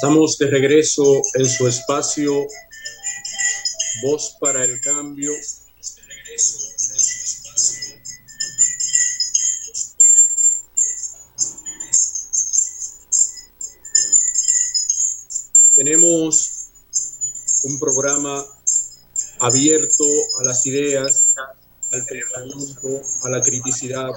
Estamos de regreso en su espacio Voz para el Cambio. Tenemos un programa abierto a las ideas, al pensamiento, a la criticidad.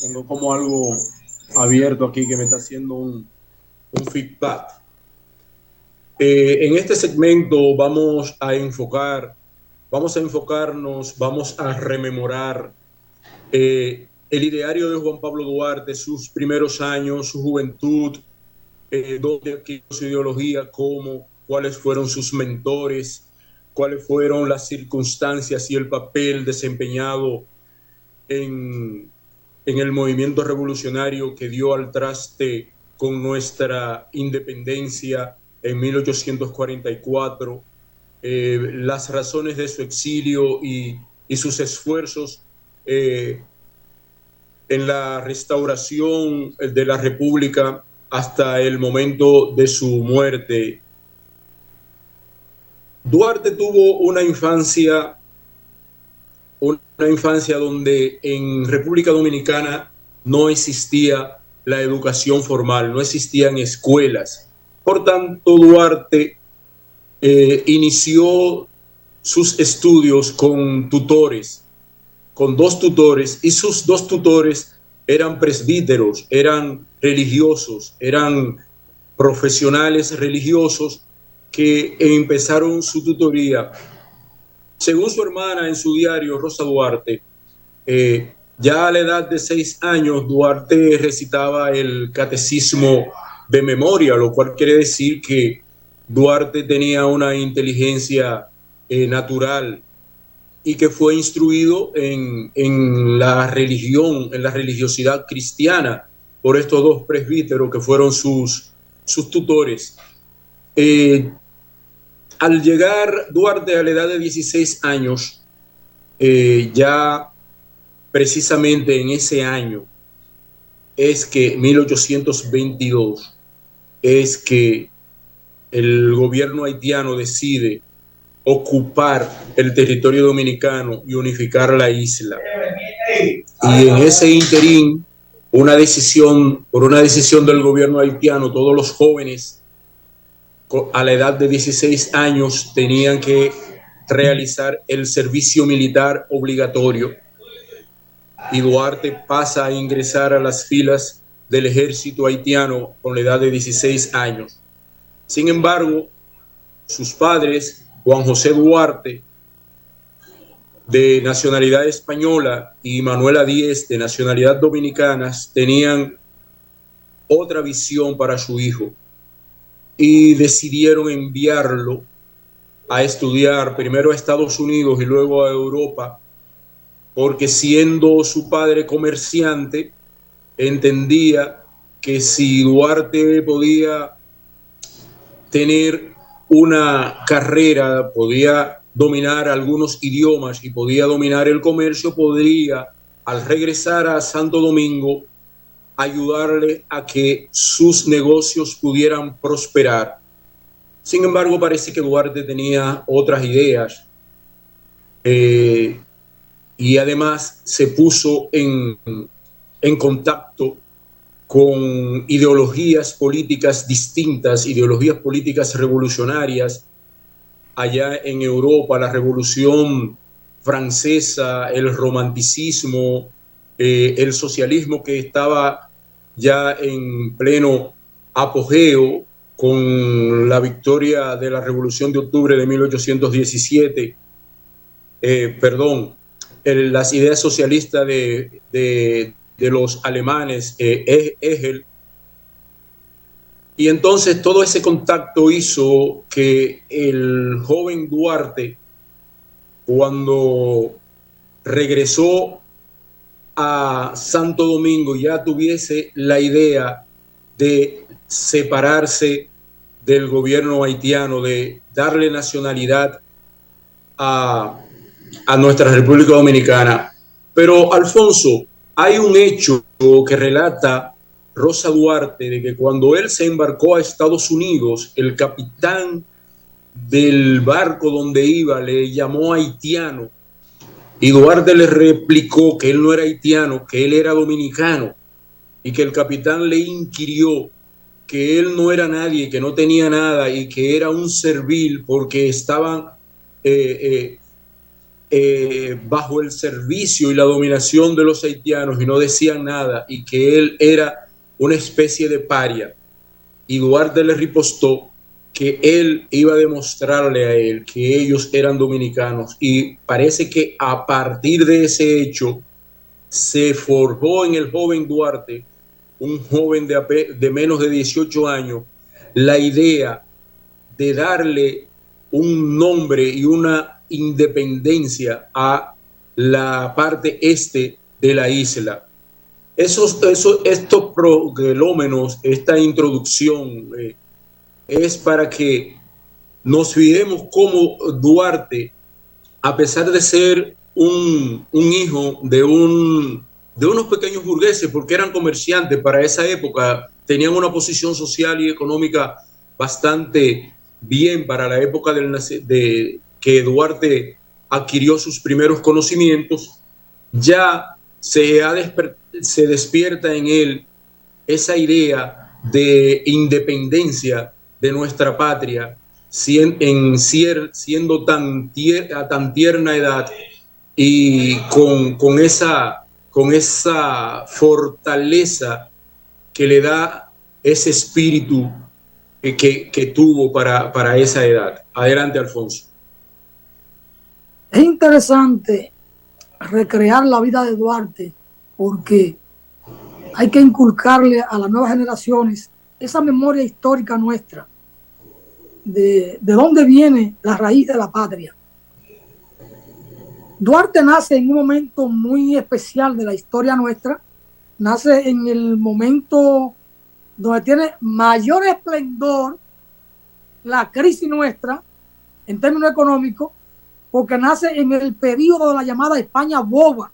Tengo como algo abierto aquí que me está haciendo un feedback. En este segmento vamos a enfocarnos, vamos a rememorar el ideario de Juan Pablo Duarte, sus primeros años, su juventud, dónde adquirió su ideología, cuáles fueron sus mentores, cuáles fueron las circunstancias y el papel desempeñado en el movimiento revolucionario que dio al traste con nuestra independencia en 1844, las razones de su exilio y sus esfuerzos en la restauración de la República hasta el momento de su muerte. Duarte tuvo una infancia donde en República Dominicana no existía la educación formal, no existían escuelas. Por tanto, Duarte inició sus estudios con tutores, con dos tutores, y sus dos tutores eran presbíteros, eran religiosos, eran profesionales religiosos que empezaron su tutoría. Según su hermana en su diario, Rosa Duarte, ya a la edad de 6 años, Duarte recitaba el catecismo de memoria, lo cual quiere decir que Duarte tenía una inteligencia natural y que fue instruido en la religión, en la religiosidad cristiana, por estos dos presbíteros que fueron sus tutores. Al llegar Duarte a la edad de 16 años, ya precisamente en ese año es que 1822 es que el gobierno haitiano decide ocupar el territorio dominicano y unificar la isla. Y en ese interín, por una decisión del gobierno haitiano, todos los jóvenes a la edad de 16 años tenían que realizar el servicio militar obligatorio, y Duarte pasa a ingresar a las filas del ejército haitiano con la edad de 16 años. Sin embargo, sus padres, Juan José Duarte, de nacionalidad española, y Manuela Díez, de nacionalidad dominicana, tenían otra visión para su hijo y decidieron enviarlo a estudiar primero a Estados Unidos y luego a Europa, porque siendo su padre comerciante, entendía que si Duarte podía tener una carrera, podía dominar algunos idiomas y podía dominar el comercio, podría, al regresar a Santo Domingo, ayudarle a que sus negocios pudieran prosperar. Sin embargo, parece que Duarte tenía otras ideas, y además se puso en contacto con ideologías políticas distintas, ideologías políticas revolucionarias allá en Europa, la Revolución Francesa, el romanticismo, el socialismo, que estaba ya en pleno apogeo con la victoria de la Revolución de Octubre de 1817, las ideas socialistas de los alemanes, Hegel. Y entonces todo ese contacto hizo que el joven Duarte, cuando regresó a Santo Domingo, ya tuviese la idea de separarse del gobierno haitiano, de darle nacionalidad a nuestra República Dominicana. Pero, Alfonso, hay un hecho que relata Rosa Duarte de que cuando él se embarcó a Estados Unidos, el capitán del barco donde iba le llamó haitiano y Duarte le replicó que él no era haitiano, que él era dominicano y que el capitán le inquirió que él no era nadie, que no tenía nada y que era un servil porque estaban eh, bajo el servicio y la dominación de los haitianos y no decían nada y que él era una especie de paria. Y Duarte le ripostó que él iba a demostrarle a él que ellos eran dominicanos y parece que a partir de ese hecho se forjó en el joven Duarte, un joven de menos de 18 años, la idea de darle un nombre y una independencia a la parte este de la isla. Estos progelómenos, esta introducción es para que nos fijemos cómo Duarte, a pesar de ser un hijo de unos pequeños burgueses, porque eran comerciantes para esa época, tenían una posición social y económica bastante bien para la época de que Duarte adquirió sus primeros conocimientos, ya se despierta en él esa idea de independencia de nuestra patria, siendo a tan tierna edad y con esa fortaleza que le da ese espíritu que tuvo para esa edad. Adelante, Alfonso. Es interesante recrear la vida de Duarte porque hay que inculcarle a las nuevas generaciones esa memoria histórica nuestra, de dónde viene la raíz de la patria. Duarte nace en un momento muy especial de la historia nuestra, nace en el momento donde tiene mayor esplendor la crisis nuestra en términos económicos, porque nace en el periodo de la llamada España boba,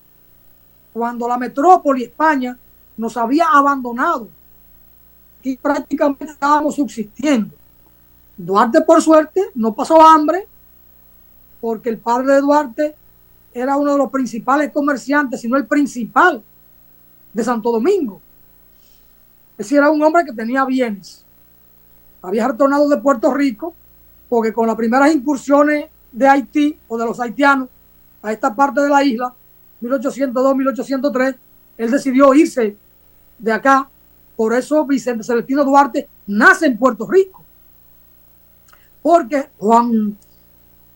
cuando la metrópoli España nos había abandonado y prácticamente estábamos subsistiendo. Duarte, por suerte, no pasó hambre, porque el padre de Duarte era uno de los principales comerciantes, si no el principal, de Santo Domingo. Es decir, era un hombre que tenía bienes. Había retornado de Puerto Rico, porque con las primeras incursiones de Haití o de los haitianos a esta parte de la isla, 1802-1803, él decidió irse de acá. Por eso Vicente Celestino Duarte nace en Puerto Rico, porque Juan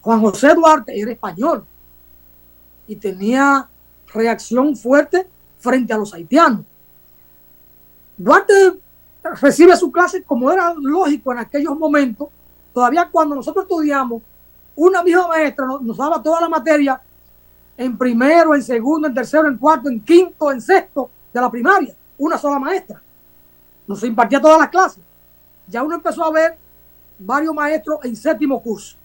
José Duarte era español y tenía reacción fuerte frente a los haitianos. Duarte recibe su clase como era lógico en aquellos momentos. Todavía cuando nosotros estudiamos, una misma maestra nos daba toda la materia en primero, en segundo, en tercero, en cuarto, en quinto, en sexto de la primaria. Una sola maestra. Nos impartía todas las clases. Ya uno empezó a ver varios maestros en séptimo curso.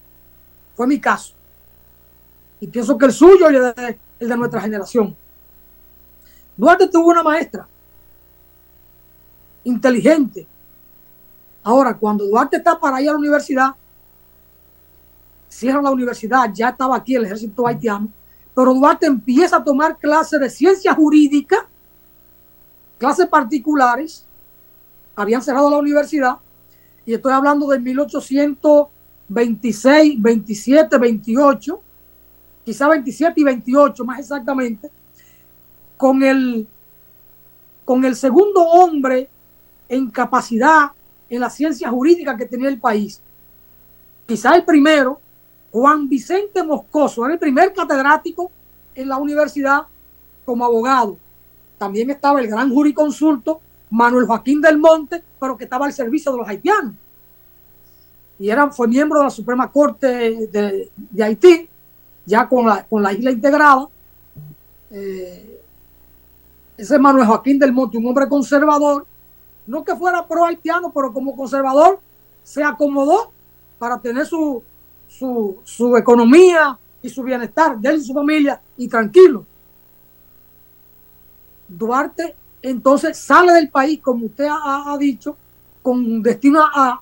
Fue mi caso. Y pienso que el suyo y el de nuestra generación. Duarte tuvo una maestra inteligente. Ahora, cuando Duarte está para ir a la universidad, cierra la universidad, ya estaba aquí el ejército haitiano, pero Duarte empieza a tomar clases de ciencia jurídica, clases particulares. Habían cerrado la universidad, y estoy hablando de 1826, 27, 28, quizá 27 y 28 más exactamente, con el segundo hombre en capacidad en la ciencia jurídica que tenía el país. Quizá el primero, Juan Vicente Moscoso, era el primer catedrático en la universidad como abogado. También estaba el gran jurisconsulto Manuel Joaquín del Monte, pero que estaba al servicio de los haitianos. Y fue miembro de la Suprema Corte de Haití, ya con la isla integrada. Ese Manuel Joaquín del Monte, un hombre conservador, no que fuera pro haitiano, pero como conservador se acomodó para tener su economía y su bienestar de él y su familia, y tranquilo. Duarte entonces sale del país, como usted ha dicho, con destino a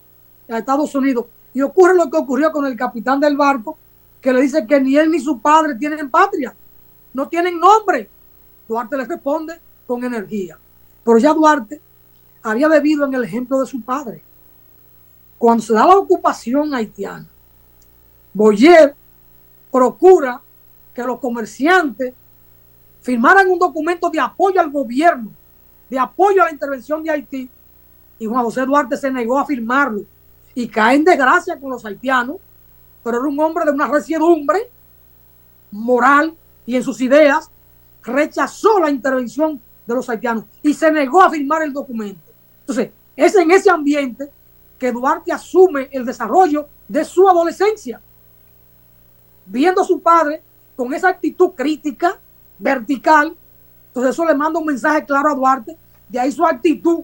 Estados Unidos. Y ocurre lo que ocurrió con el capitán del barco, que le dice que ni él ni su padre tienen patria, no tienen nombre. Duarte le responde con energía. Pero ya Duarte había bebido en el ejemplo de su padre. Cuando se da la ocupación haitiana, Boyer procura que los comerciantes firmaran un documento de apoyo al gobierno, de apoyo a la intervención de Haití, y Juan José Duarte se negó a firmarlo y cae en desgracia con los haitianos, pero era un hombre de una resiedumbre moral y en sus ideas rechazó la intervención de los haitianos y se negó a firmar el documento. Entonces, es en ese ambiente que Duarte asume el desarrollo de su adolescencia, viendo a su padre con esa actitud crítica, vertical. Entonces eso le manda un mensaje claro a Duarte, de ahí su actitud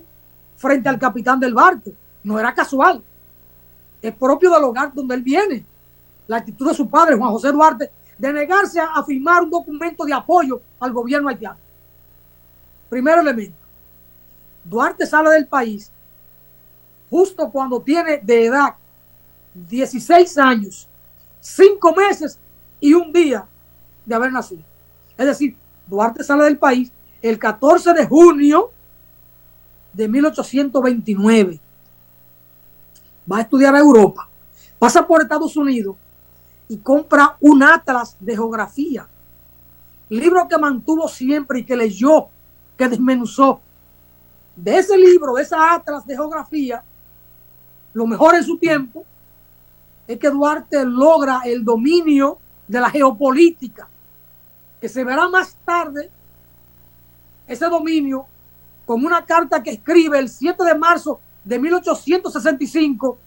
frente al capitán del barco. No era casual, es propio del hogar donde él viene. La actitud de su padre, Juan José Duarte, de negarse a firmar un documento de apoyo al gobierno haitiano. Primer elemento, Duarte sale del país justo cuando tiene de edad 16 años, 5 meses y un día de haber nacido. Es decir, Duarte sale del país el 14 de junio de 1829. Va a estudiar a Europa, pasa por Estados Unidos y compra un atlas de geografía, libro que mantuvo siempre y que leyó, que desmenuzó. De ese libro, de esa atlas de geografía, lo mejor en su tiempo es que Duarte logra el dominio de la geopolítica, que se verá más tarde ese dominio con una carta que escribe el 7 de marzo de 1865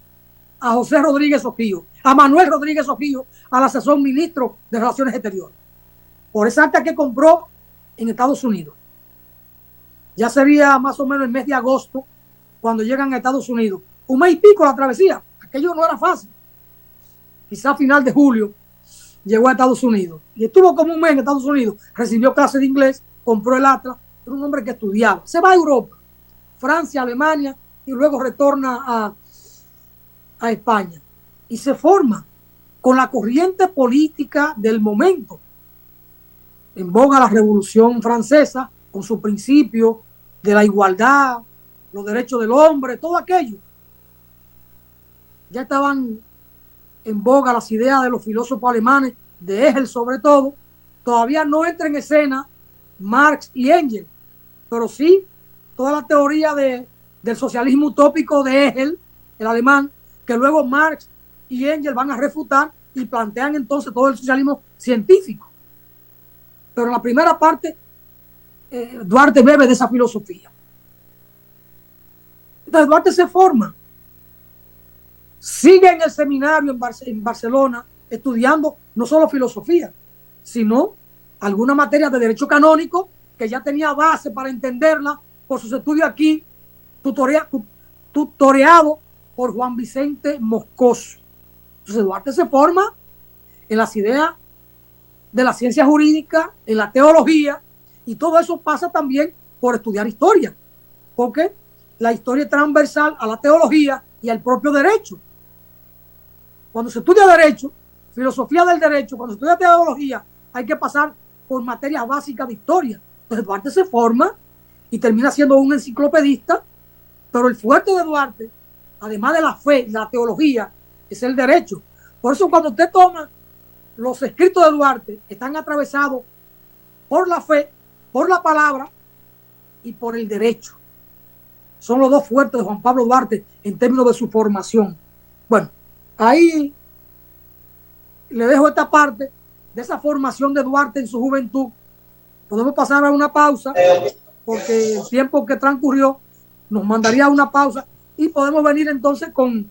a José Rodríguez Ojío, a Manuel Rodríguez Ojío, al asesor ministro de Relaciones Exteriores, por esa acta que compró en Estados Unidos. Ya sería más o menos el mes de agosto cuando llegan a Estados Unidos. Un mes y pico la travesía, aquello no era fácil. Quizá a final de julio llegó a Estados Unidos y estuvo como un mes en Estados Unidos, recibió clases de inglés, compró el atlas, era un hombre que estudiaba. Se va a Europa, Francia, Alemania y luego retorna a España y se forma con la corriente política del momento. En boga la Revolución Francesa con su principio de la igualdad, los derechos del hombre, todo aquello. Ya estaban en boga las ideas de los filósofos alemanes, de Hegel sobre todo. Todavía no entra en escena Marx y Engels, pero sí toda la teoría del socialismo utópico de Hegel, el alemán, que luego Marx y Engels van a refutar y plantean entonces todo el socialismo científico. Pero en la primera parte, Duarte bebe de esa filosofía. Entonces Duarte se forma, sigue en el seminario en Barcelona estudiando no solo filosofía, sino alguna materia de derecho canónico que ya tenía base para entenderla por sus estudios aquí, tutoreado por Juan Vicente Moscoso. Entonces Duarte se forma en las ideas de la ciencia jurídica, en la teología, y todo eso pasa también por estudiar historia, porque la historia es transversal a la teología y al propio derecho. Cuando se estudia derecho, filosofía del derecho, cuando se estudia teología, hay que pasar por materias básicas de historia. Entonces Duarte se forma y termina siendo un enciclopedista, pero el fuerte de Duarte, además de la fe y la teología, es el derecho. Por eso cuando usted toma los escritos de Duarte, están atravesados por la fe, por la palabra y por el derecho. Son los dos fuertes de Juan Pablo Duarte en términos de su formación. Bueno, ahí le dejo esta parte de esa formación de Duarte en su juventud. Podemos pasar a una pausa porque el tiempo que transcurrió nos mandaría a una pausa y podemos venir entonces con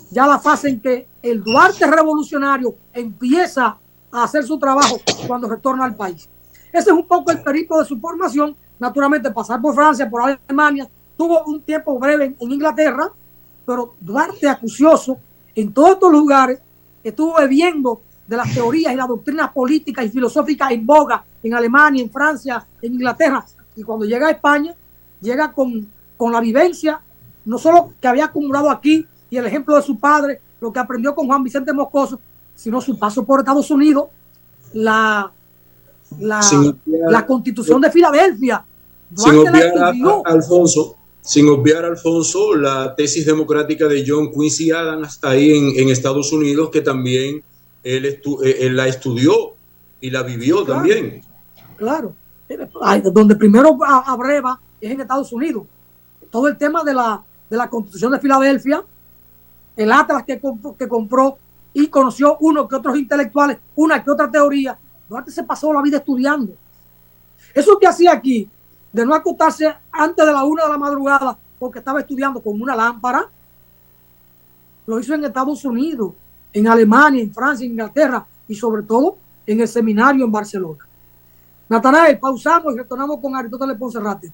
ya la fase en que el Duarte revolucionario empieza a hacer su trabajo cuando retorna al país. Ese es un poco el periplo de su formación. Naturalmente pasar por Francia, por Alemania, tuvo un tiempo breve en Inglaterra, pero Duarte acucioso en todos estos lugares estuvo bebiendo de las teorías y las doctrinas políticas y filosóficas en boga en Alemania, en Francia, en Inglaterra, y cuando llega a España, llega con la vivencia, no solo que había acumulado aquí y el ejemplo de su padre, lo que aprendió con Juan Vicente Moscoso, sino su paso por Estados Unidos, la Constitución de Filadelfia. Sin obviar, Alfonso, la tesis democrática de John Quincy Adams ahí en Estados Unidos, que también él la estudió y la vivió también. Claro, donde primero abreva es en Estados Unidos. Todo el tema de la Constitución de Filadelfia, el atlas que compró y conoció uno que otros intelectuales, una que otra teoría. Duarte se pasó la vida estudiando. Eso que hacía aquí, de no acostarse antes de la 1 de la madrugada porque estaba estudiando con una lámpara, lo hizo en Estados Unidos, en Alemania, en Francia, en Inglaterra y sobre todo en el seminario en Barcelona. Natanael, pausamos y retornamos con Aristóteles Ponce Rate.